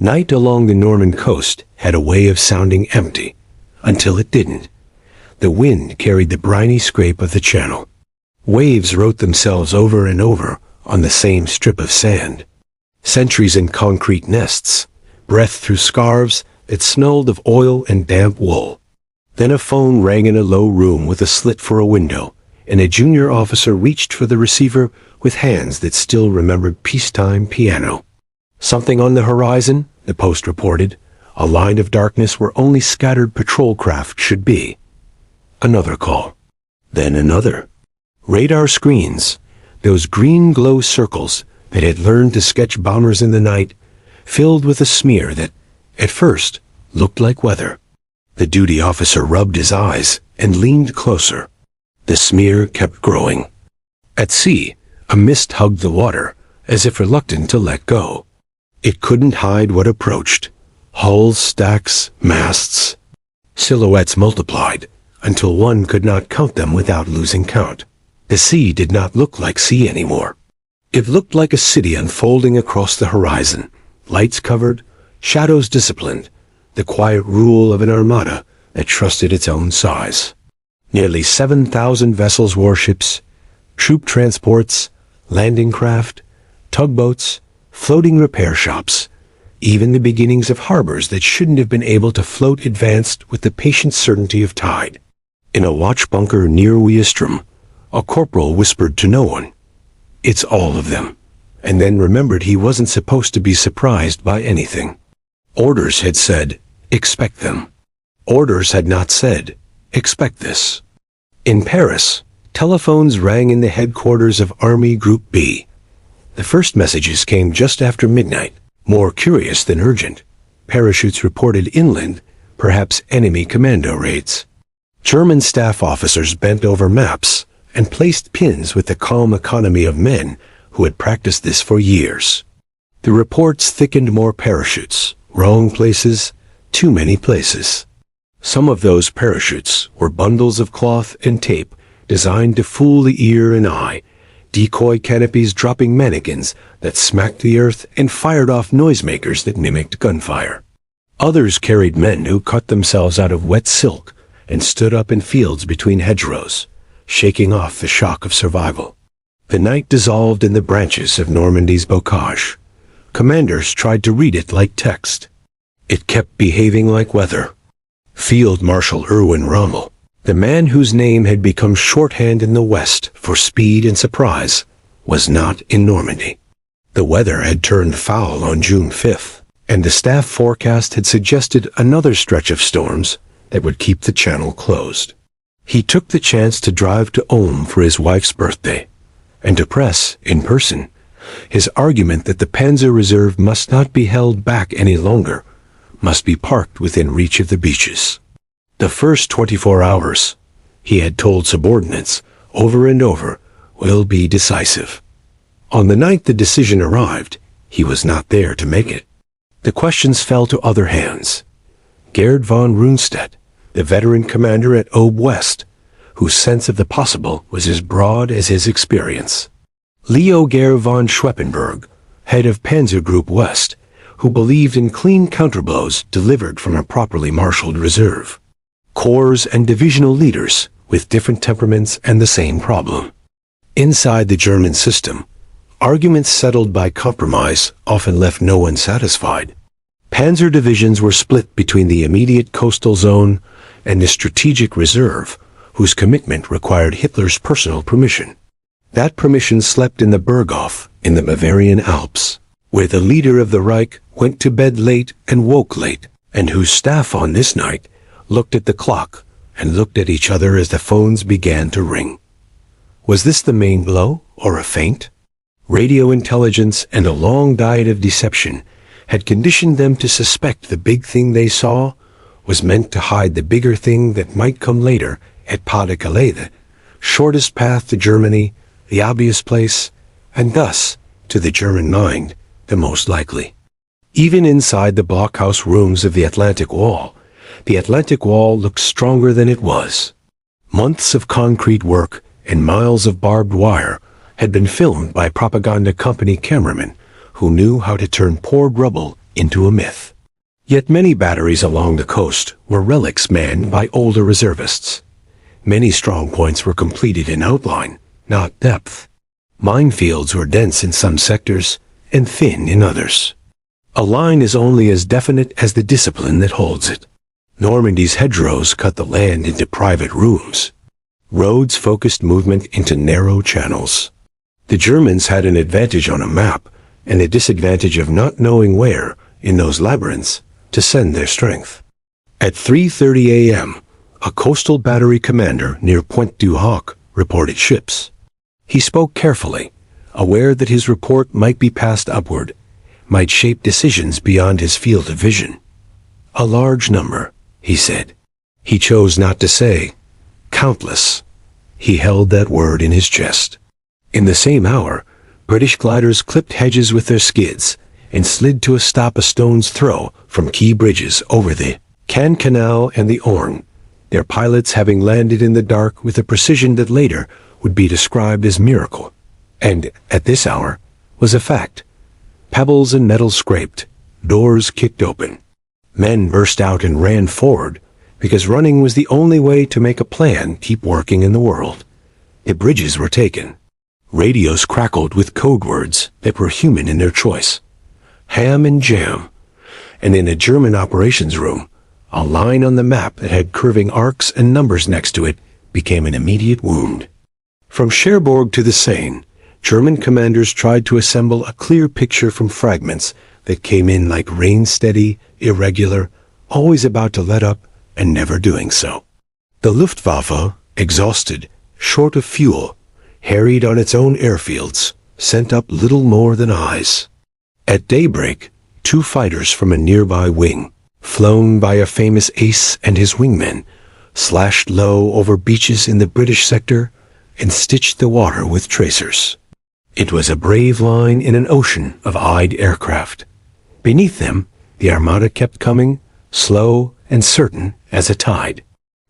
Night along the Norman coast had a way of sounding empty, until it didn't. The wind carried the briny scrape of the channel. Waves wrote themselves over and over on the same strip of sand. Sentries in concrete nests, breath through scarves that smelled of oil and damp wool. Then a phone rang in a low room with a slit for a window, and a junior officer reached for the receiver with hands that still remembered peacetime piano. Something on the horizon, the post reported, a line of darkness where only scattered patrol craft should be. Another call. Then another. Radar screens, those green glow circles that had learned to sketch bombers in the night, filled with a smear that, at first, looked like weather. The duty officer rubbed his eyes and leaned closer. The smear kept growing. At sea, a mist hugged the water, as if reluctant to let go. It couldn't hide what approached. Hulls, stacks, masts. Silhouettes multiplied, until one could not count them without losing count. The sea did not look like sea anymore. It looked like a city unfolding across the horizon, lights covered, shadows disciplined, the quiet rule of an armada that trusted its own size. Nearly 7,000 vessels, warships, troop transports, landing craft, tugboats, floating repair shops, even the beginnings of harbors that shouldn't have been able to float advanced with the patient certainty of tide. In a watch bunker near Weistrom, a corporal whispered to no one, "It's all of them," and then remembered he wasn't supposed to be surprised by anything. Orders had said, "Expect them." Orders had not said, "Expect this." In Paris, telephones rang in the headquarters of Army Group B. The first messages came just after midnight, more curious than urgent. Parachutes reported inland, perhaps enemy commando raids. German staff officers bent over maps and placed pins with the calm economy of men who had practiced this for years. The reports thickened: more parachutes, wrong places, too many places. Some of those parachutes were bundles of cloth and tape designed to fool the ear and eye, decoy canopies dropping mannequins that smacked the earth and fired off noisemakers that mimicked gunfire. Others carried men who cut themselves out of wet silk and stood up in fields between hedgerows, shaking off the shock of survival. The night dissolved in the branches of Normandy's bocage. Commanders tried to read it like text. It kept behaving like weather. Field Marshal Erwin Rommel, the man whose name had become shorthand in the West for speed and surprise, was not in Normandy. The weather had turned foul on June 5th, and the staff forecast had suggested another stretch of storms that would keep the channel closed. He took the chance to drive to Ulm for his wife's birthday, and to press, in person, his argument that the Panzer Reserve must not be held back any longer, must be parked within reach of the beaches. The first 24 hours, he had told subordinates over and over, will be decisive. On the night the decision arrived, he was not there to make it. The questions fell to other hands. Gerd von Rundstedt, the veteran commander at Obe West, whose sense of the possible was as broad as his experience. Leo Gehr von Schweppenberg, head of Panzer Group West, who believed in clean counterblows delivered from a properly marshaled reserve. Corps and divisional leaders with different temperaments and the same problem. Inside the German system, arguments settled by compromise often left no one satisfied. Panzer divisions were split between the immediate coastal zone and the strategic reserve, whose commitment required Hitler's personal permission. That permission slept in the Berghof in the Bavarian Alps, where the leader of the Reich went to bed late and woke late, and whose staff on this night looked at the clock and looked at each other as the phones began to ring. Was this the main blow or a feint? Radio intelligence and a long diet of deception had conditioned them to suspect the big thing they saw was meant to hide the bigger thing that might come later at Pas-de-Calais, the shortest path to Germany, the obvious place, and thus, to the German mind, the most likely. Even inside the blockhouse rooms of the Atlantic Wall looked stronger than it was. Months of concrete work and miles of barbed wire had been filmed by propaganda company cameramen who knew how to turn poured rubble into a myth. Yet many batteries along the coast were relics manned by older reservists. Many strong points were completed in outline, not depth. Minefields were dense in some sectors and thin in others. A line is only as definite as the discipline that holds it. Normandy's hedgerows cut the land into private rooms. Roads focused movement into narrow channels. The Germans had an advantage on a map and a disadvantage of not knowing where, in those labyrinths, to send their strength. At 3:30 a.m., a coastal battery commander near Pointe du Hoc reported ships. He spoke carefully, aware that his report might be passed upward, might shape decisions beyond his field of vision. A large number, he said. He chose not to say, countless. He held that word in his chest. In the same hour, British gliders clipped hedges with their skids and slid to a stop a stone's throw from key bridges over the Caen Canal and the Orne, their pilots having landed in the dark with a precision that later would be described as miracle, and, at this hour, was a fact. Pebbles and metal scraped, doors kicked open. Men burst out and ran forward, because running was the only way to make a plan keep working in the world. The bridges were taken. Radios crackled with code words that were human in their choice. Ham and jam. And in a German operations room, a line on the map that had curving arcs and numbers next to it became an immediate wound. From Cherbourg to the Seine, German commanders tried to assemble a clear picture from fragments that came in like rain-steady, irregular, always about to let up and never doing so. The Luftwaffe, exhausted, short of fuel, harried on its own airfields, sent up little more than eyes. At daybreak, 2 fighters from a nearby wing, flown by a famous ace and his wingmen, slashed low over beaches in the British sector and stitched the water with tracers. It was a brave line in an ocean of eyed aircraft. Beneath them, the armada kept coming, slow and certain as a tide.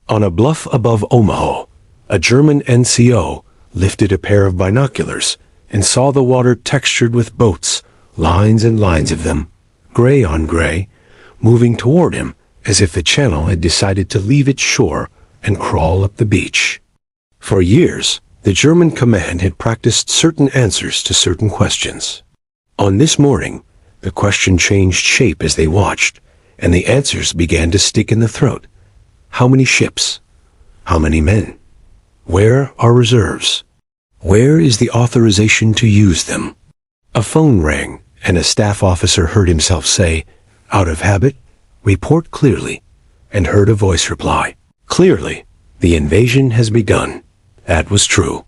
On a bluff above Omaha, a German NCO lifted a pair of binoculars and saw the water textured with boats, lines and lines of them, gray on gray, moving toward him as if the channel had decided to leave its shore and crawl up the beach. For years, the German command had practiced certain answers to certain questions. On this morning, the question changed shape as they watched, and the answers began to stick in the throat. How many ships? How many men? Where are reserves? Where is the authorization to use them? A phone rang, and a staff officer heard himself say, out of habit, report clearly, and heard a voice reply, clearly, the invasion has begun. That was true.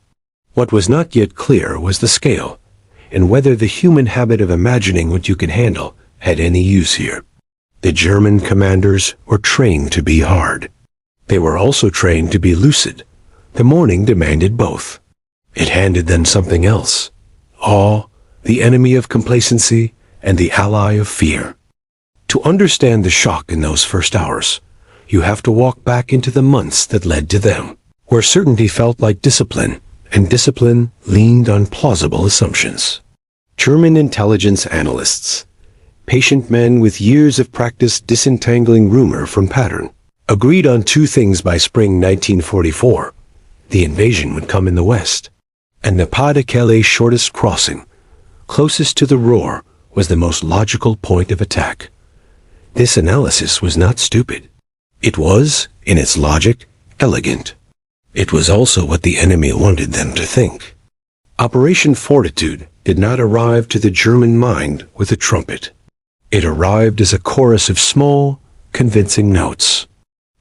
What was not yet clear was the scale, and whether the human habit of imagining what you can handle had any use here. The German commanders were trained to be hard. They were also trained to be lucid. The morning demanded both. It handed them something else. Awe, the enemy of complacency, and the ally of fear. To understand the shock in those first hours, you have to walk back into the months that led to them, where certainty felt like discipline, and discipline leaned on plausible assumptions. German intelligence analysts, patient men with years of practice disentangling rumor from pattern, agreed on 2 things by spring 1944. The invasion would come in the west, and the Pas-de-Calais shortest crossing, closest to the Roar, was the most logical point of attack. This analysis was not stupid. It was, in its logic, elegant. It was also what the enemy wanted them to think. Operation Fortitude did not arrive to the German mind with a trumpet. It arrived as a chorus of small, convincing notes.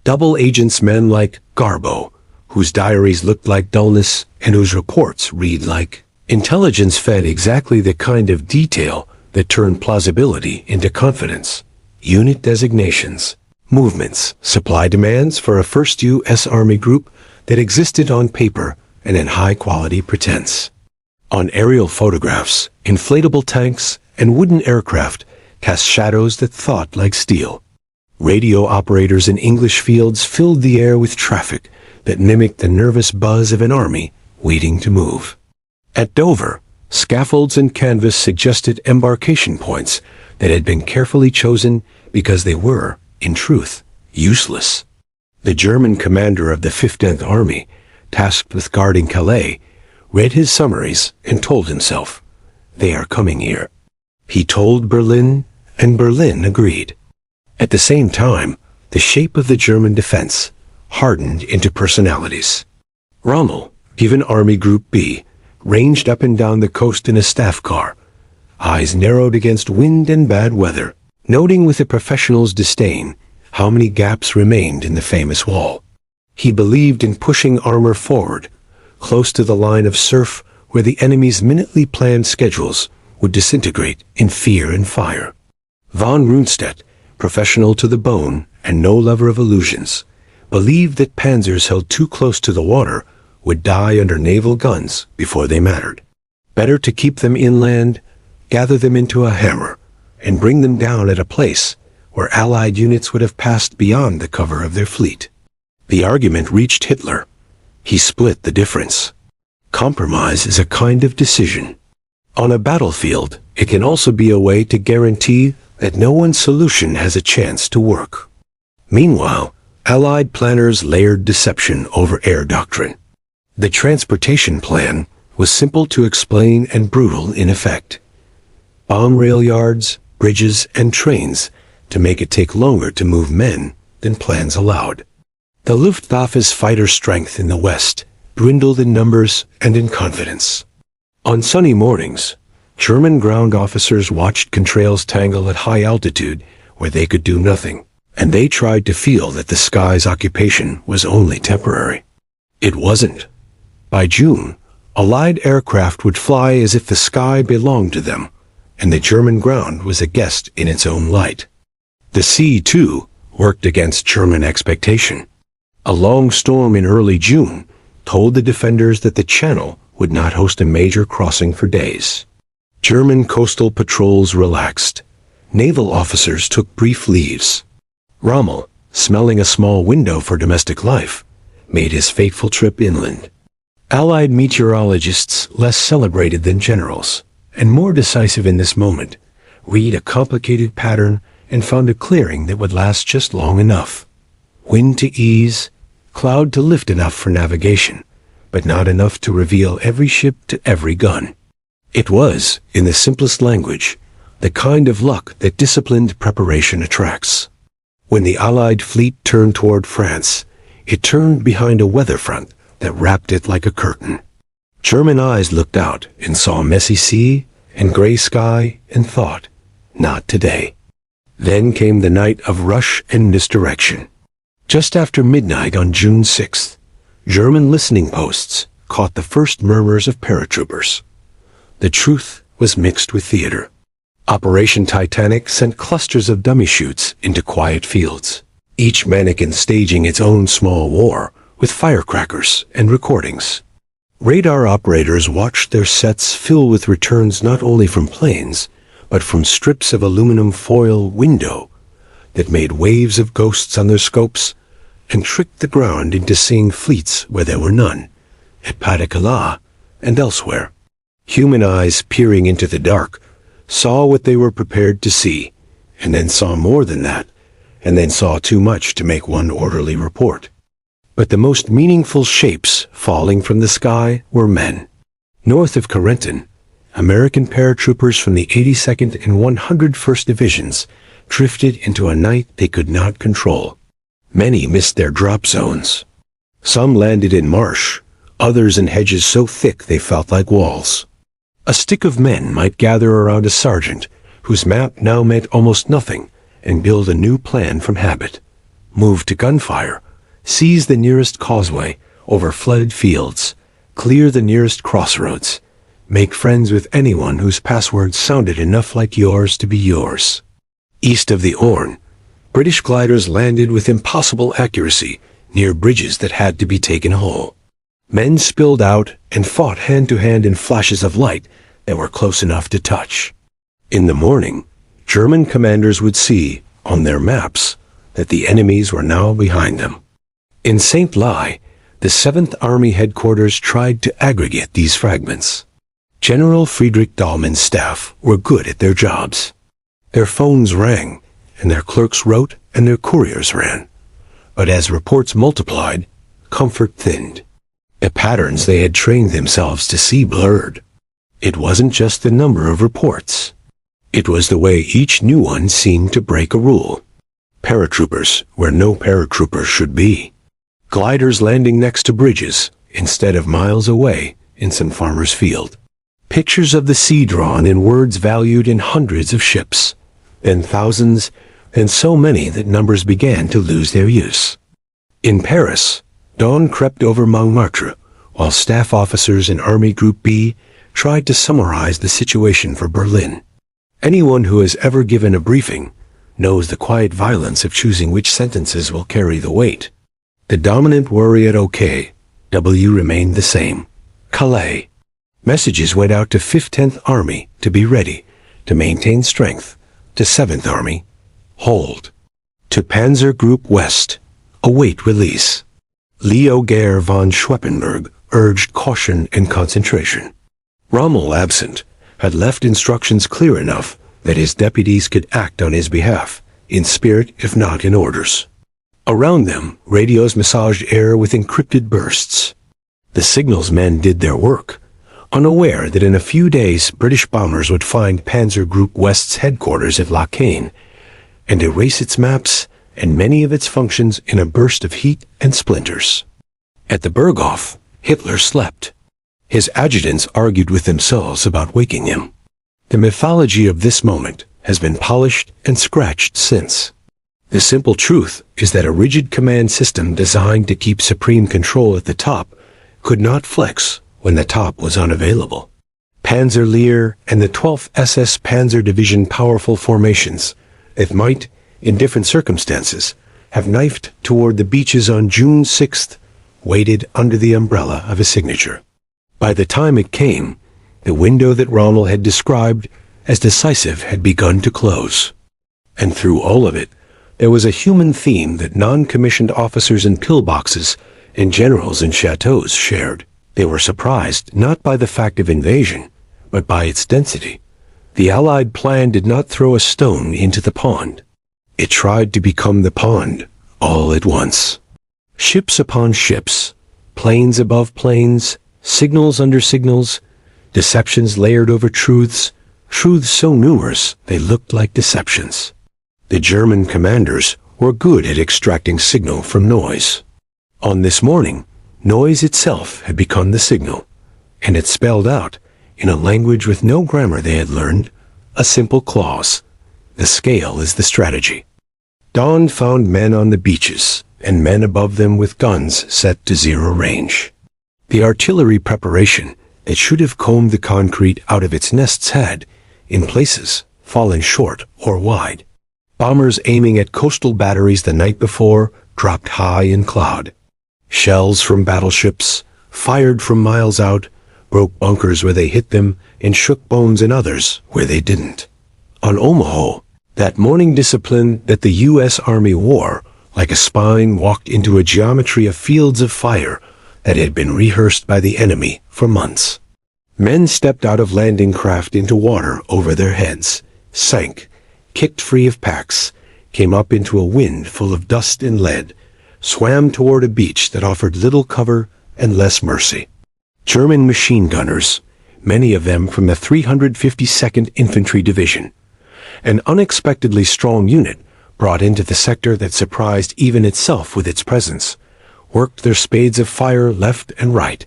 Double agents men like Garbo, whose diaries looked like dullness and whose reports read like intelligence, fed exactly the kind of detail that turned plausibility into confidence. Unit designations, movements, supply demands for a first U.S. Army group that existed on paper and in high-quality pretense. On aerial photographs, inflatable tanks and wooden aircraft cast shadows that thought like steel. Radio operators in English fields filled the air with traffic that mimicked the nervous buzz of an army waiting to move. At Dover, scaffolds and canvas suggested embarkation points that had been carefully chosen because they were, in truth, useless. The German commander of the 15th Army, tasked with guarding Calais, read his summaries and told himself, "They are coming here." He told Berlin, and Berlin agreed. At the same time, the shape of the German defense hardened into personalities. Rommel, given Army Group B, ranged up and down the coast in a staff car, eyes narrowed against wind and bad weather, noting with a professional's disdain how many gaps remained in the famous wall. He believed in pushing armor forward, close to the line of surf where the enemy's minutely planned schedules would disintegrate in fear and fire. Von Rundstedt, professional to the bone and no lover of illusions, believed that panzers held too close to the water would die under naval guns before they mattered. Better to keep them inland, gather them into a hammer, and bring them down at a place where Allied units would have passed beyond the cover of their fleet. The argument reached Hitler. He split the difference. Compromise is a kind of decision. On a battlefield, it can also be a way to guarantee that no one's solution has a chance to work. Meanwhile, Allied planners layered deception over air doctrine. The transportation plan was simple to explain and brutal in effect. Bomb rail yards, bridges, and trains to make it take longer to move men than plans allowed. The Luftwaffe's fighter strength in the West dwindled in numbers and in confidence. On sunny mornings, German ground officers watched contrails tangle at high altitude where they could do nothing, and they tried to feel that the sky's occupation was only temporary. It wasn't. By June, Allied aircraft would fly as if the sky belonged to them, and the German ground was a guest in its own light. The sea, too, worked against German expectation. A long storm in early June told the defenders that the Channel would not host a major crossing for days. German coastal patrols relaxed. Naval officers took brief leaves. Rommel, smelling a small window for domestic life, made his fateful trip inland. Allied meteorologists, less celebrated than generals, and more decisive in this moment, read a complicated pattern and found a clearing that would last just long enough. Wind to ease, cloud to lift enough for navigation, but not enough to reveal every ship to every gun. It was, in the simplest language, the kind of luck that disciplined preparation attracts. When the Allied fleet turned toward France, it turned behind a weather front that wrapped it like a curtain. German eyes looked out and saw messy sea and gray sky and thought, not today. Then came the night of rush and misdirection. Just after midnight on June 6th, German listening posts caught the first murmurs of paratroopers. The truth was mixed with theater. Operation Titanic sent clusters of dummy chutes into quiet fields, each mannequin staging its own small war with firecrackers and recordings. Radar operators watched their sets fill with returns not only from planes, but from strips of aluminum foil window that made waves of ghosts on their scopes and tricked the ground into seeing fleets where there were none, at Pas-de-Calais and elsewhere. Human eyes peering into the dark saw what they were prepared to see, and then saw more than that, and then saw too much to make one orderly report. But the most meaningful shapes falling from the sky were men. North of Corentin, American paratroopers from the 82nd and 101st Divisions drifted into a night they could not control. Many missed their drop zones. Some landed in marsh, others in hedges so thick they felt like walls. A stick of men might gather around a sergeant whose map now meant almost nothing and build a new plan from habit. Move to gunfire, seize the nearest causeway over flooded fields, clear the nearest crossroads, make friends with anyone whose passwords sounded enough like yours to be yours. East of the Orne, British gliders landed with impossible accuracy near bridges that had to be taken whole. Men spilled out and fought hand-to-hand in flashes of light that were close enough to touch. In the morning, German commanders would see, on their maps, that the enemies were now behind them. In St. Lai, the 7th Army headquarters tried to aggregate these fragments. General Friedrich Dahlmann's staff were good at their jobs. Their phones rang, and their clerks wrote, and their couriers ran. But as reports multiplied, comfort thinned. The patterns they had trained themselves to see blurred. It wasn't just the number of reports. It was the way each new one seemed to break a rule. Paratroopers where no paratroopers should be. Gliders landing next to bridges instead of miles away in some farmer's field. Pictures of the sea drawn in words valued in hundreds of ships, then thousands, and so many that numbers began to lose their use. In Paris, dawn crept over Montmartre, while staff officers in Army Group B tried to summarize the situation for Berlin. Anyone who has ever given a briefing knows the quiet violence of choosing which sentences will carry the weight. The dominant worry at OKW remained the same. Calais. Messages went out to 5th 10th Army to be ready, to maintain strength, to 7th Army, hold. To Panzer Group West, await release. Leo Gehr von Schweppenberg urged caution and concentration. Rommel, absent, had left instructions clear enough that his deputies could act on his behalf, in spirit if not in orders. Around them, radios massaged air with encrypted bursts. The signals men did their work, unaware that in a few days British bombers would find Panzer Group West's headquarters at La Caine and erase its maps and many of its functions in a burst of heat and splinters. At the Berghof, Hitler slept. His adjutants argued with themselves about waking him. The mythology of this moment has been polished and scratched since. The simple truth is that a rigid command system designed to keep supreme control at the top could not flex when the top was unavailable. Panzer Lehr and the 12th SS Panzer Division, powerful formations that might, in different circumstances, have knifed toward the beaches on June 6th, waited under the umbrella of a signature. By the time it came, the window that Rommel had described as decisive had begun to close. And through all of it, there was a human theme that non-commissioned officers in pillboxes and generals in chateaus shared. They were surprised not by the fact of invasion, but by its density. The Allied plan did not throw a stone into the pond. It tried to become the pond all at once. Ships upon ships, planes above planes, signals under signals, deceptions layered over truths, truths so numerous they looked like deceptions. The German commanders were good at extracting signal from noise. On this morning, noise itself had become the signal, and it spelled out, in a language with no grammar they had learned, a simple clause: the scale is the strategy. Dawn found men on the beaches, and men above them with guns set to zero range. The artillery preparation that should have combed the concrete out of its nests had, in places, fallen short or wide. Bombers aiming at coastal batteries the night before dropped high in cloud. Shells from battleships, fired from miles out, broke bunkers where they hit them and shook bones in others where they didn't. On Omaha, that morning discipline that the U.S. Army wore, like a spine, walked into a geometry of fields of fire that had been rehearsed by the enemy for months. Men stepped out of landing craft into water over their heads, sank, kicked free of packs, came up into a wind full of dust and lead, swam toward a beach that offered little cover and less mercy. German machine gunners, many of them from the 352nd Infantry Division, an unexpectedly strong unit brought into the sector that surprised even itself with its presence, worked their spades of fire left and right,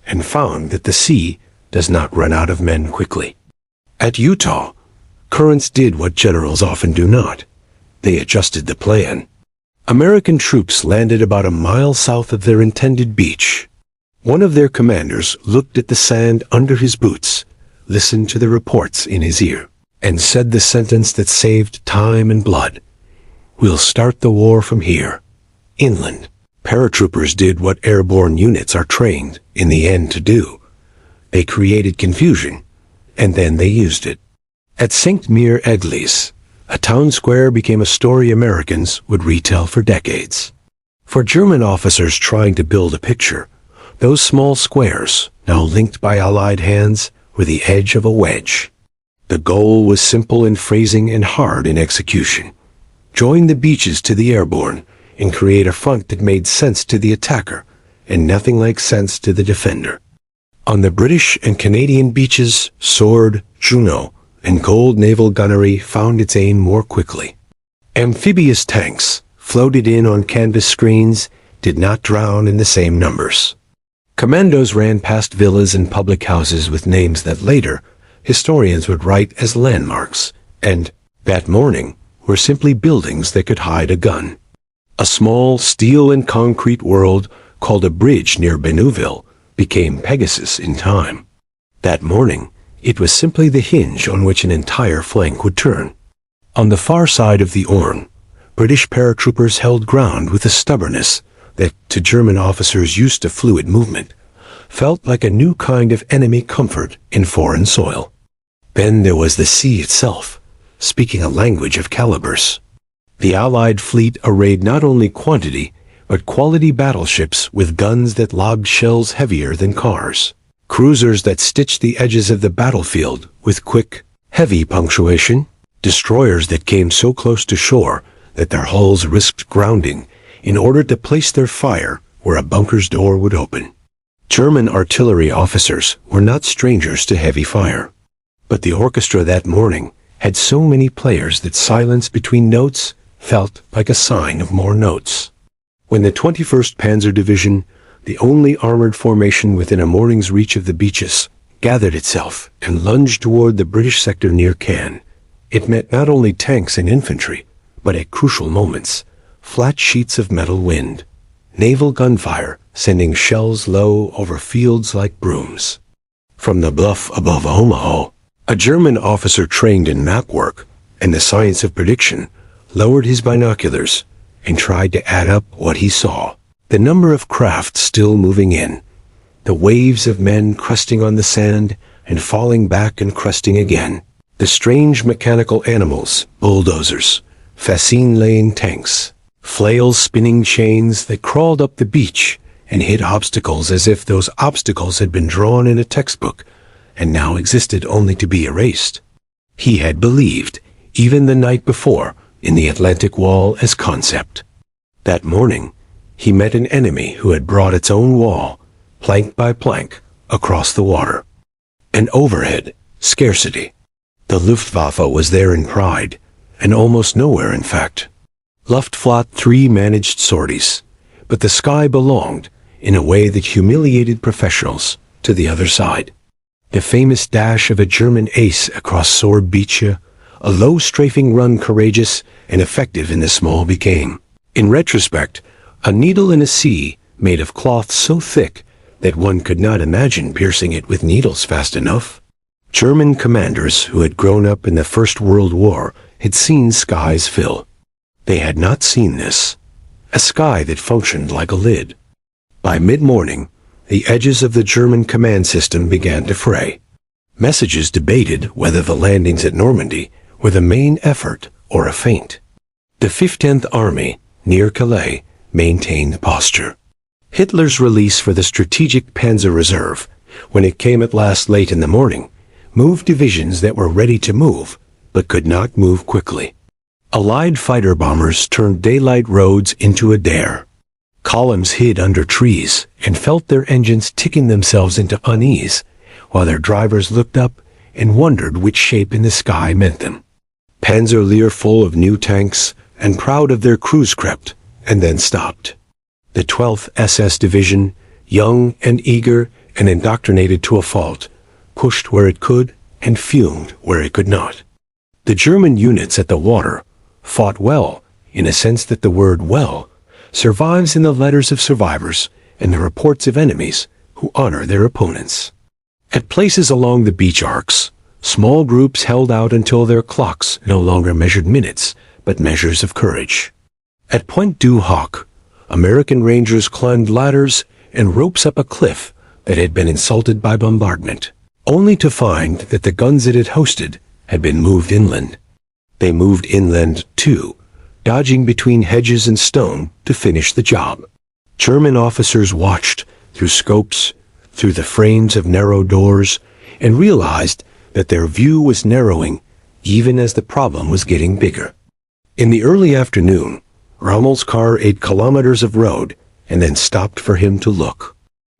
and found that the sea does not run out of men quickly. At Utah, currents did what generals often do not. They adjusted the plan. American troops landed about a mile south of their intended beach. One of their commanders looked at the sand under his boots, listened to the reports in his ear, and said the sentence that saved time and blood: "We'll start the war from here, inland." Paratroopers did what airborne units are trained, in the end, to do. They created confusion, and then they used it. At Saint-Mère-Église, a town square became a story Americans would retell for decades. For German officers trying to build a picture, those small squares, now linked by Allied hands, were the edge of a wedge. The goal was simple in phrasing and hard in execution. Join the beaches to the airborne and create a front that made sense to the attacker and nothing like sense to the defender. On the British and Canadian beaches, Sword, Juno, and Gold naval gunnery found its aim more quickly. Amphibious tanks, floated in on canvas screens, did not drown in the same numbers. Commandos ran past villas and public houses with names that later historians would write as landmarks, and, that morning, were simply buildings that could hide a gun. A small steel and concrete world called a bridge near Benouville became Pegasus in time. That morning, it was simply the hinge on which an entire flank would turn. On the far side of the Orne, British paratroopers held ground with a stubbornness that, to German officers used to fluid movement, felt like a new kind of enemy comfort in foreign soil. Then there was the sea itself, speaking a language of calibers. The Allied fleet arrayed not only quantity, but quality battleships with guns that lobbed shells heavier than cars, cruisers that stitched the edges of the battlefield with quick, heavy punctuation, destroyers that came so close to shore that their hulls risked grounding in order to place their fire where a bunker's door would open. German artillery officers were not strangers to heavy fire. But the orchestra that morning had so many players that silence between notes felt like a sign of more notes. When the 21st Panzer Division, the only armored formation within a morning's reach of the beaches, gathered itself and lunged toward the British sector near Caen, it met not only tanks and infantry, but at crucial moments, flat sheets of metal wind, naval gunfire sending shells low over fields like brooms. From the bluff above Omaha, a German officer trained in map work and the science of prediction lowered his binoculars and tried to add up what he saw. The number of craft still moving in, the waves of men crusting on the sand and falling back and crusting again, the strange mechanical animals, bulldozers, fascine-laying tanks, flails spinning chains that crawled up the beach and hit obstacles as if those obstacles had been drawn in a textbook and now existed only to be erased. He had believed, even the night before, in the Atlantic Wall as concept. That morning, he met an enemy who had brought its own wall, plank by plank, across the water. And overhead, scarcity. The Luftwaffe was there in pride, and almost nowhere in fact. Luftflotte 3 managed sorties, but the sky belonged, in a way that humiliated professionals, to the other side. The famous dash of a German ace across Sorbice, a low strafing run courageous and effective in the small became, in retrospect, a needle in a sea made of cloth so thick that one could not imagine piercing it with needles fast enough. German commanders who had grown up in the First World War had seen skies fill. They had not seen this, a sky that functioned like a lid. By mid-morning, the edges of the German command system began to fray. Messages debated whether the landings at Normandy were the main effort or a feint. The 15th Army, near Calais, maintained posture. Hitler's release for the strategic Panzer Reserve, when it came at last late in the morning, moved divisions that were ready to move, but could not move quickly. Allied fighter bombers turned daylight roads into a dare. Columns hid under trees and felt their engines ticking themselves into unease, while their drivers looked up and wondered which shape in the sky meant them. Panzer Lehr full of new tanks and proud of their crews crept, and then stopped. The 12th SS Division, young and eager and indoctrinated to a fault, pushed where it could and fumed where it could not. The German units at the water fought well, in a sense that the word well survives in the letters of survivors and the reports of enemies who honor their opponents. At places along the beach arcs, small groups held out until their clocks no longer measured minutes, but measures of courage. At Point du Hoc, American Rangers climbed ladders and ropes up a cliff that had been insulted by bombardment, only to find that the guns it had hosted had been moved inland. They moved inland, too, dodging between hedges and stone to finish the job. German officers watched through scopes, through the frames of narrow doors, and realized that their view was narrowing even as the problem was getting bigger. In the early afternoon, Rommel's car 8 kilometers of road and then stopped for him to look.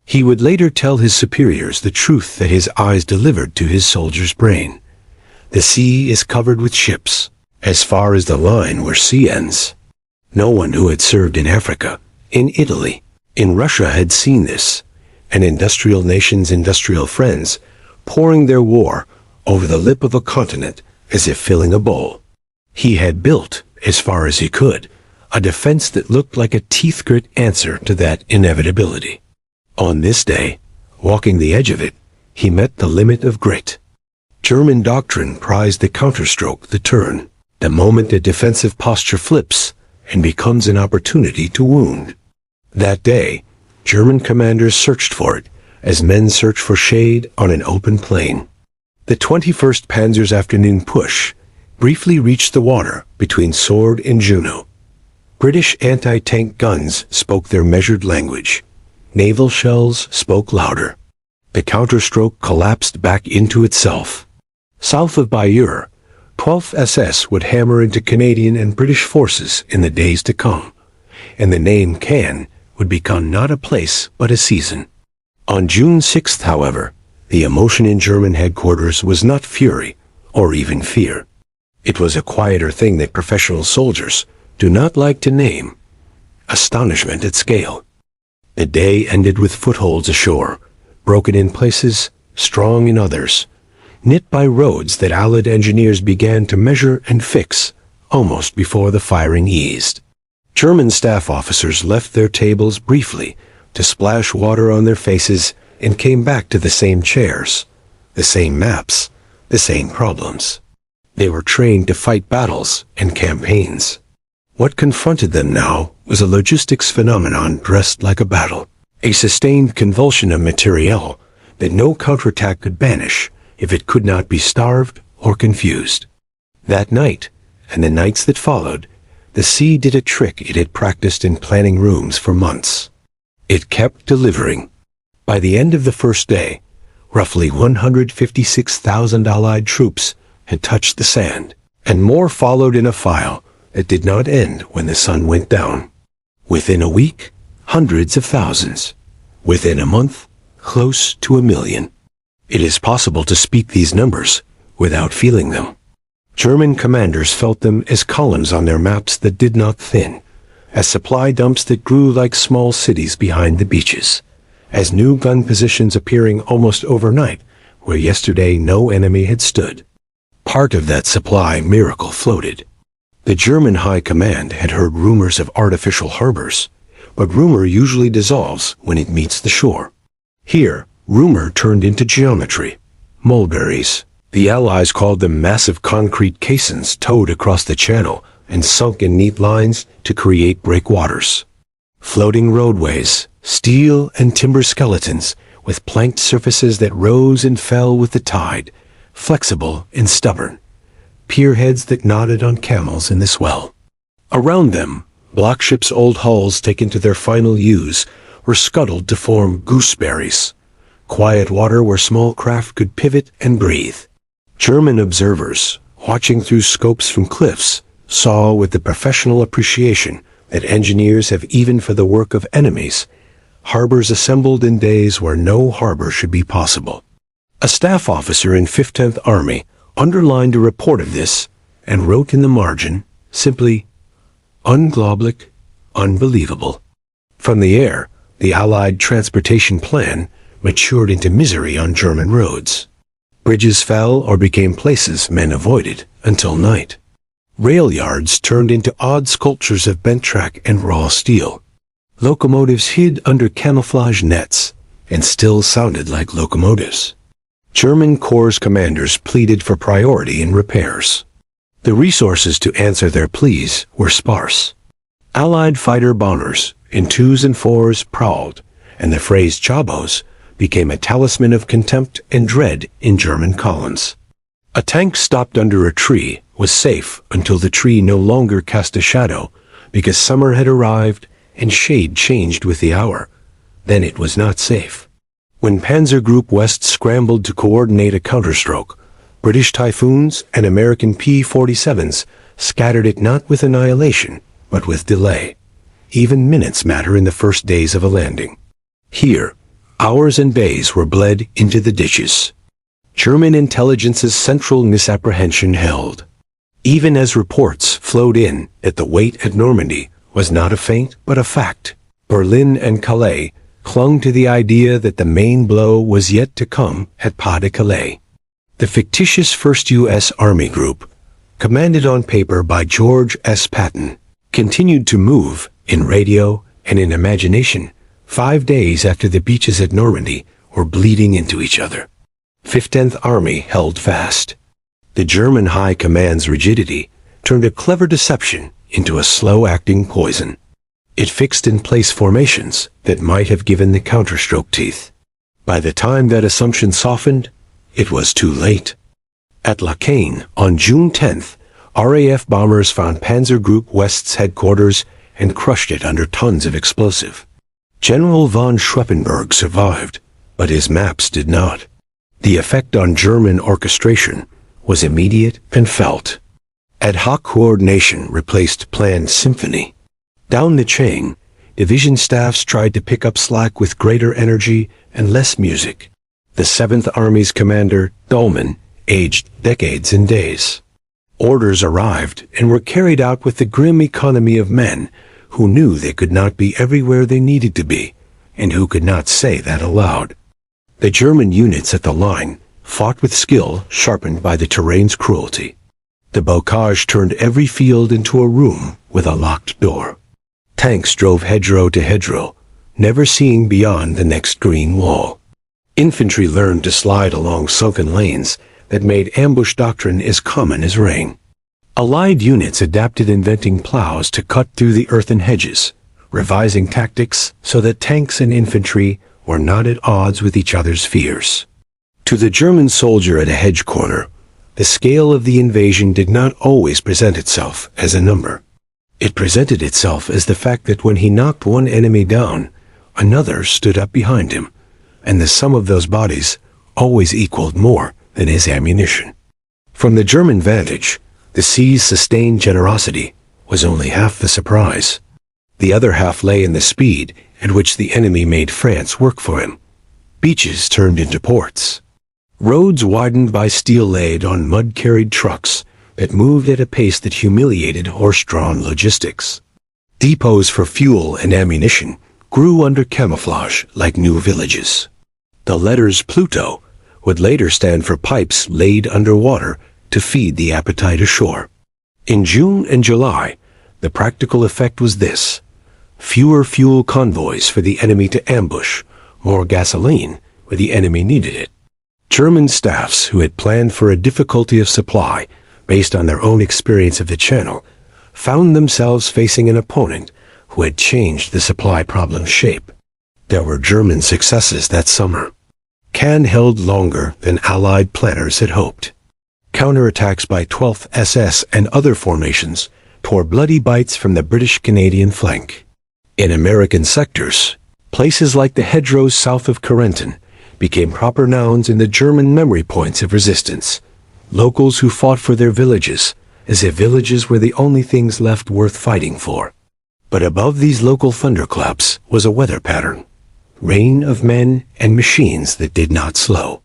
He would later tell his superiors the truth that his eyes delivered to his soldier's brain. The sea is covered with ships, as far as the line where sea ends. No one who had served in Africa, in Italy, in Russia had seen this, an industrial nation's industrial friends pouring their war over the lip of a continent as if filling a bowl. He had built, as far as he could, a defense that looked like a teeth-grit answer to that inevitability. On this day, walking the edge of it, he met the limit of grit. German doctrine prized the counterstroke, the turn, the moment a defensive posture flips and becomes an opportunity to wound. That day, German commanders searched for it, as men search for shade on an open plain. The 21st Panzer's afternoon push briefly reached the water between Sword and Juno. British anti-tank guns spoke their measured language. Naval shells spoke louder. The counterstroke collapsed back into itself. South of Bayeux, 12th SS would hammer into Canadian and British forces in the days to come, and the name Cannes would become not a place but a season. On June 6th, however, the emotion in German headquarters was not fury or even fear. It was a quieter thing that professional soldiers do not like to name: astonishment at scale. The day ended with footholds ashore, broken in places, strong in others, knit by roads that Allied engineers began to measure and fix almost before the firing eased. German staff officers left their tables briefly to splash water on their faces and came back to the same chairs, the same maps, the same problems. They were trained to fight battles and campaigns. What confronted them now was a logistics phenomenon dressed like a battle, a sustained convulsion of materiel that no counterattack could banish if it could not be starved or confused. That night, and the nights that followed, the sea did a trick it had practiced in planning rooms for months. It kept delivering. By the end of the first day, roughly 156,000 Allied troops had touched the sand, and more followed in a file that did not end when the sun went down. Within a week, hundreds of thousands. Within a month, close to 1 million. It is possible to speak these numbers without feeling them. German commanders felt them as columns on their maps that did not thin, as supply dumps that grew like small cities behind the beaches, as new gun positions appearing almost overnight where yesterday no enemy had stood. Part of that supply miracle floated. The German High Command had heard rumors of artificial harbors, but rumor usually dissolves when it meets the shore. Here, rumor turned into geometry. Mulberries. The Allies called them massive concrete caissons towed across the channel and sunk in neat lines to create breakwaters. Floating roadways, steel and timber skeletons with planked surfaces that rose and fell with the tide, flexible and stubborn. Pierheads that nodded on camels in the swell. Around them, block ships' old hulls taken to their final use were scuttled to form gooseberries, quiet water where small craft could pivot and breathe. German observers, watching through scopes from cliffs, saw with the professional appreciation that engineers have even for the work of enemies, harbors assembled in days where no harbor should be possible. A staff officer in 15th Army underlined a report of this and wrote in the margin, simply, "Unglaublich, unbelievable." From the air, the Allied transportation plan matured into misery on German roads. Bridges fell or became places men avoided until night. Rail yards turned into odd sculptures of bent track and raw steel. Locomotives hid under camouflage nets and still sounded like locomotives. German Corps commanders pleaded for priority in repairs. The resources to answer their pleas were sparse. Allied fighter bombers in 2s and 4s prowled, and the phrase "chabos" became a talisman of contempt and dread in German columns. A tank stopped under a tree was safe until the tree no longer cast a shadow because summer had arrived and shade changed with the hour. Then it was not safe. When Panzer Group West scrambled to coordinate a counterstroke, British Typhoons and American P-47s scattered it not with annihilation, but with delay. Even minutes matter in the first days of a landing. Here, hours and days were bled into the ditches. German intelligence's central misapprehension held. Even as reports flowed in that the wait at Normandy was not a feint but a fact, Berlin and Calais clung to the idea that the main blow was yet to come at Pas-de-Calais. The fictitious 1st U.S. Army Group, commanded on paper by George S. Patton, continued to move, in radio and in imagination, 5 days after the beaches at Normandy were bleeding into each other. 15th Army held fast. The German High Command's rigidity turned a clever deception into a slow-acting poison. It fixed in place formations that might have given the counterstroke teeth. By the time that assumption softened, it was too late. At Lacane, on June 10th, RAF bombers found Panzer Group West's headquarters and crushed it under tons of explosive. General von Schweppenberg survived, but his maps did not. The effect on German orchestration was immediate and felt. Ad hoc coordination replaced planned symphony. Down the chain, division staffs tried to pick up slack with greater energy and less music. The 7th Army's commander, Dolman, aged decades in days. Orders arrived and were carried out with the grim economy of men who knew they could not be everywhere they needed to be, and who could not say that aloud. The German units at the line fought with skill sharpened by the terrain's cruelty. The bocage turned every field into a room with a locked door. Tanks drove hedgerow to hedgerow, never seeing beyond the next green wall. Infantry learned to slide along sunken lanes that made ambush doctrine as common as rain. Allied units adapted inventing plows to cut through the earthen hedges, revising tactics so that tanks and infantry were not at odds with each other's fears. To the German soldier at a hedge corner, the scale of the invasion did not always present itself as a number. It presented itself as the fact that when he knocked one enemy down, another stood up behind him, and the sum of those bodies always equaled more than his ammunition. From the German vantage, the sea's sustained generosity was only half the surprise. The other half lay in the speed at which the enemy made France work for him. Beaches turned into ports. Roads widened by steel laid on mud-carried trucks that moved at a pace that humiliated horse-drawn logistics. Depots for fuel and ammunition grew under camouflage like new villages. The letters Pluto would later stand for pipes laid underwater to feed the appetite ashore. In June and July, the practical effect was this: fewer fuel convoys for the enemy to ambush, more gasoline where the enemy needed it. German staffs who had planned for a difficulty of supply based on their own experience of the Channel found themselves facing an opponent who had changed the supply problem's shape. There were German successes that summer. Cannes held longer than Allied planners had hoped. Counterattacks by 12th SS and other formations tore bloody bites from the British-Canadian flank. In American sectors, places like the hedgerows south of Corentin became proper nouns in the German memory points of resistance. Locals who fought for their villages, as if villages were the only things left worth fighting for. But above these local thunderclaps was a weather pattern. Rain of men and machines that did not slow.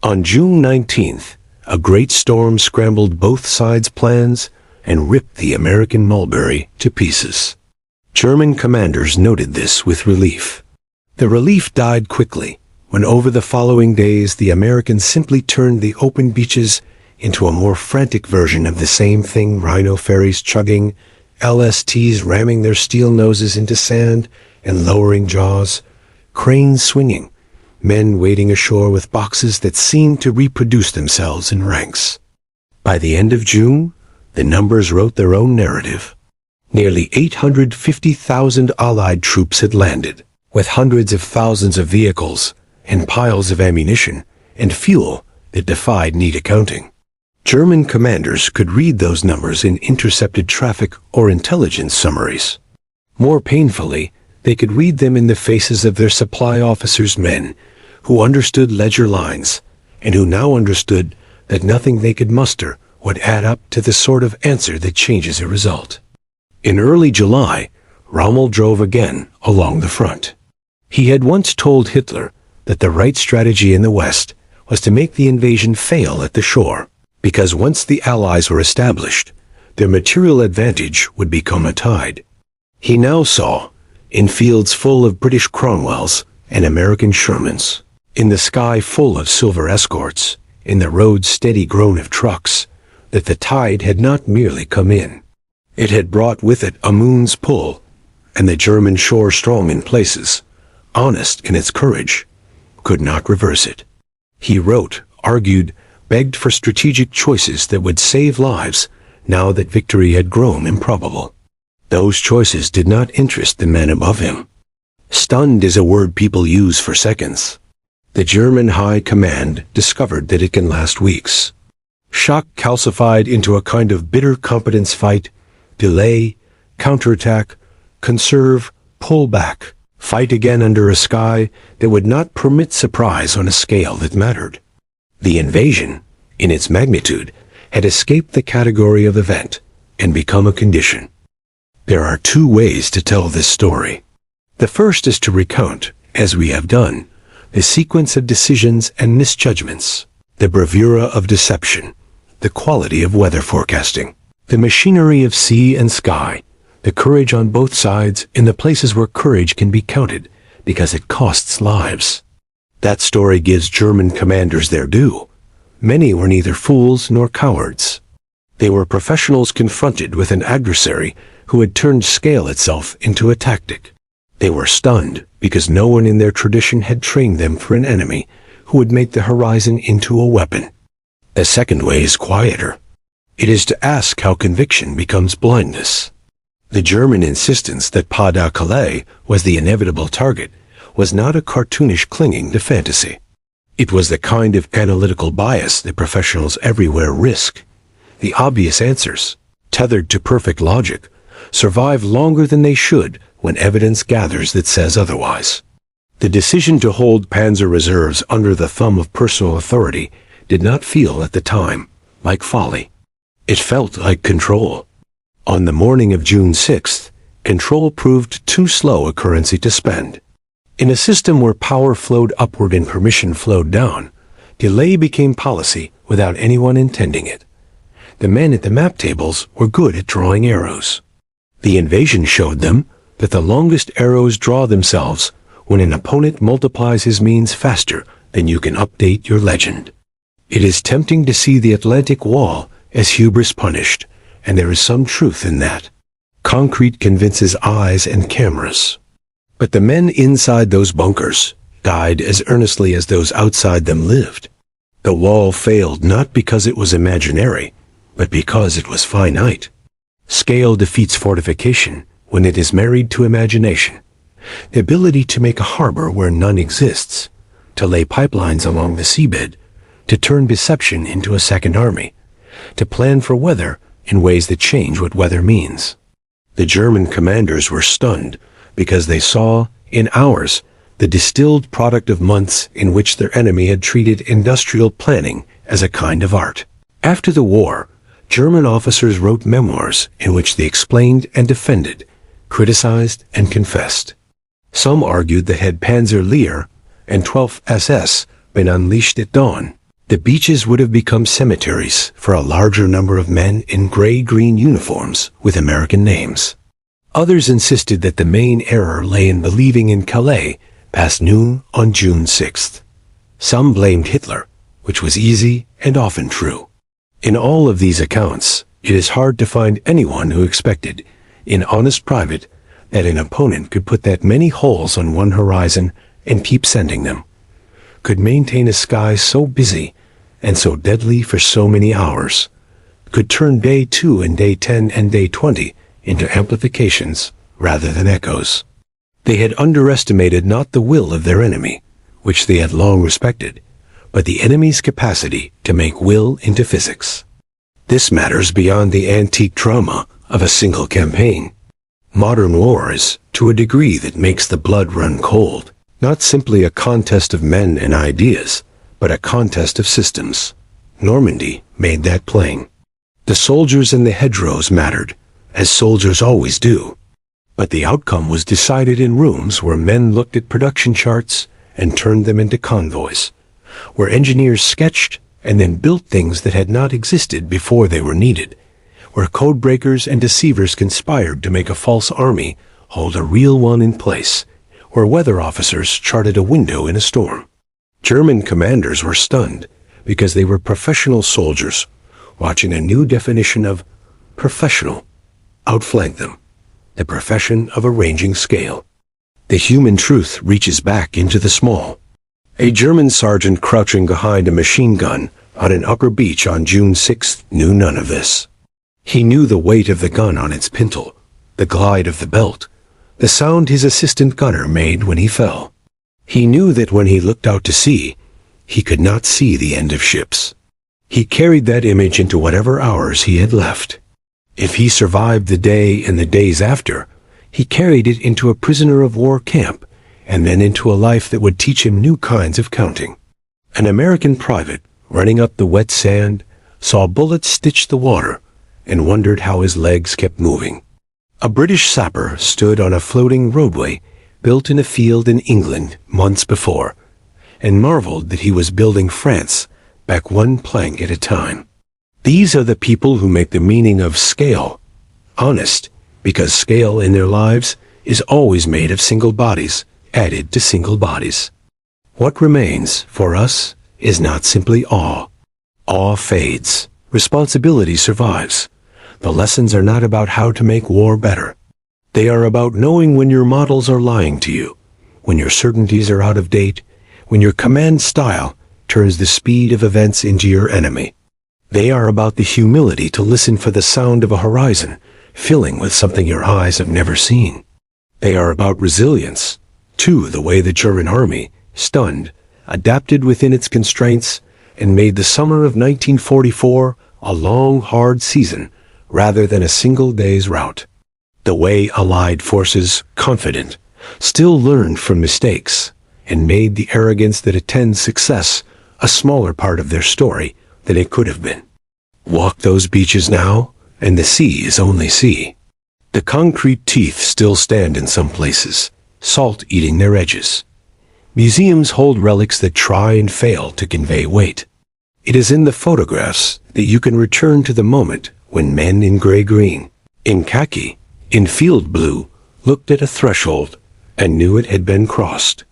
On June 19th, a great storm scrambled both sides' plans and ripped the American Mulberry to pieces. German commanders noted this with relief. The relief died quickly when over the following days the Americans simply turned the open beaches into a more frantic version of the same thing: rhino ferries chugging, LSTs ramming their steel noses into sand and lowering jaws, cranes swinging, men wading ashore with boxes that seemed to reproduce themselves in ranks. By the end of June, the numbers wrote their own narrative. Nearly 850,000 Allied troops had landed, with hundreds of thousands of vehicles and piles of ammunition and fuel that defied neat accounting. German commanders could read those numbers in intercepted traffic or intelligence summaries. More painfully, they could read them in the faces of their supply officers' men, who understood ledger lines, and who now understood that nothing they could muster would add up to the sort of answer that changes a result. In early July, Rommel drove again along the front. He had once told Hitler that the right strategy in the West was to make the invasion fail at the shore, because once the Allies were established, their material advantage would become a tide. He now saw, in fields full of British Cromwells and American Shermans, in the sky full of silver escorts, in the road's steady groan of trucks, that the tide had not merely come in. It had brought with it a moon's pull, and the German shore, strong in places, honest in its courage, could not reverse it. He wrote, argued, begged for strategic choices that would save lives now that victory had grown improbable. Those choices did not interest the men above him. Stunned is a word people use for seconds. The German High Command discovered that it can last weeks. Shock calcified into a kind of bitter competence fight, delay, counterattack, conserve, pull back, fight again under a sky that would not permit surprise on a scale that mattered. The invasion, in its magnitude, had escaped the category of event and become a condition. There are two ways to tell this story. The first is to recount, as we have done, the sequence of decisions and misjudgments, the bravura of deception, the quality of weather forecasting, the machinery of sea and sky, the courage on both sides in the places where courage can be counted because it costs lives. That story gives German commanders their due. Many were neither fools nor cowards. They were professionals confronted with an adversary who had turned scale itself into a tactic. They were stunned because no one in their tradition had trained them for an enemy who would make the horizon into a weapon. The second way is quieter. It is to ask how conviction becomes blindness. The German insistence that Pas-de-Calais was the inevitable target was not a cartoonish clinging to fantasy. It was the kind of analytical bias that professionals everywhere risk. The obvious answers, tethered to perfect logic, survive longer than they should when evidence gathers that says otherwise. The decision to hold Panzer reserves under the thumb of personal authority did not feel at the time like folly. It felt like control. On the morning of June 6th, control proved too slow a currency to spend. In a system where power flowed upward and permission flowed down, delay became policy without anyone intending it. The men at the map tables were good at drawing arrows. The invasion showed them that the longest arrows draw themselves when an opponent multiplies his means faster than you can update your legend. It is tempting to see the Atlantic Wall as hubris punished, and there is some truth in that. Concrete convinces eyes and cameras. But the men inside those bunkers died as earnestly as those outside them lived. The wall failed not because it was imaginary, but because it was finite. Scale defeats fortification when it is married to imagination. The ability to make a harbor where none exists, to lay pipelines along the seabed, to turn deception into a second army, to plan for weather in ways that change what weather means. The German commanders were stunned because they saw, in hours, the distilled product of months in which their enemy had treated industrial planning as a kind of art. After the war, German officers wrote memoirs in which they explained and defended, criticized and confessed. Some argued that had Panzer Lehr and 12th SS been unleashed at dawn, the beaches would have become cemeteries for a larger number of men in gray-green uniforms with American names. Others insisted that the main error lay in believing in Calais past noon on June 6th. Some blamed Hitler, which was easy and often true. In all of these accounts, it is hard to find anyone who expected, in honest private, that an opponent could put that many holes on one horizon and keep sending them, could maintain a sky so busy and so deadly for so many hours, could turn day 2 and day 10 and day 20 into amplifications rather than echoes. They had underestimated not the will of their enemy, which they had long respected, but the enemy's capacity to make will into physics. This matters beyond the antique drama of a single campaign. Modern war is, to a degree that makes the blood run cold, not simply a contest of men and ideas, but a contest of systems. Normandy made that plain. The soldiers in the hedgerows mattered, as soldiers always do. But the outcome was decided in rooms where men looked at production charts and turned them into convoys, where engineers sketched and then built things that had not existed before they were needed, where code breakers and deceivers conspired to make a false army hold a real one in place, where weather officers charted a window in a storm. German commanders were stunned because they were professional soldiers watching a new definition of professional outflank them, the profession of arranging scale. The human truth reaches back into the small. A German sergeant crouching behind a machine gun on an upper beach on June 6th knew none of this. He knew the weight of the gun on its pintle, the glide of the belt, the sound his assistant gunner made when he fell. He knew that when he looked out to sea, he could not see the end of ships. He carried that image into whatever hours he had left. If he survived the day and the days after, he carried it into a prisoner of war camp, and then into a life that would teach him new kinds of counting. An American private, running up the wet sand, saw bullets stitch the water, and wondered how his legs kept moving. A British sapper stood on a floating roadway built in a field in England months before, and marveled that he was building France back one plank at a time. These are the people who make the meaning of scale honest, because scale in their lives is always made of single bodies added to single bodies. What remains for us is not simply awe. Awe fades. Responsibility survives. The lessons are not about how to make war better. They are about knowing when your models are lying to you, when your certainties are out of date, when your command style turns the speed of events into your enemy. They are about the humility to listen for the sound of a horizon filling with something your eyes have never seen. They are about resilience, to the way the German army, stunned, adapted within its constraints, and made the summer of 1944 a long, hard season rather than a single day's rout. The way Allied forces, confident, still learned from mistakes and made the arrogance that attends success a smaller part of their story than it could have been. Walk those beaches now, and the sea is only sea. The concrete teeth still stand in some places, salt eating their edges. Museums hold relics that try and fail to convey weight. It is in the photographs that you can return to the moment when men in gray-green, in khaki, in field blue, looked at a threshold and knew it had been crossed.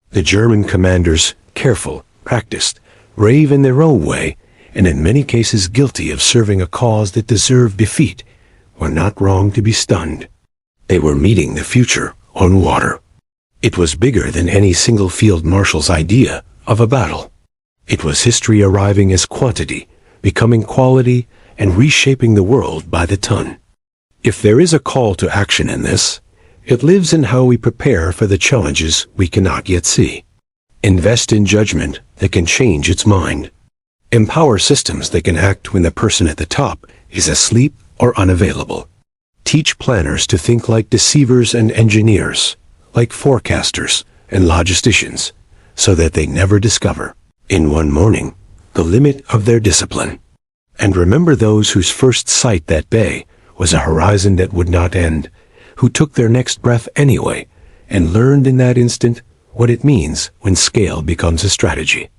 The German commanders, careful, practiced, brave in their own way, and in many cases guilty of serving a cause that deserved defeat, were not wrong to be stunned. They were meeting the future on water. It was bigger than any single field marshal's idea of a battle. It was history arriving as quantity, becoming quality, and reshaping the world by the ton. If there is a call to action in this, it lives in how we prepare for the challenges we cannot yet see. Invest in judgment that can change its mind. Empower systems that can act when the person at the top is asleep or unavailable. Teach planners to think like deceivers and engineers, like forecasters and logisticians, so that they never discover, in one morning, the limit of their discipline. And remember those whose first sight that day was a horizon that would not end, who took their next breath anyway, and learned in that instant what it means when scale becomes a strategy.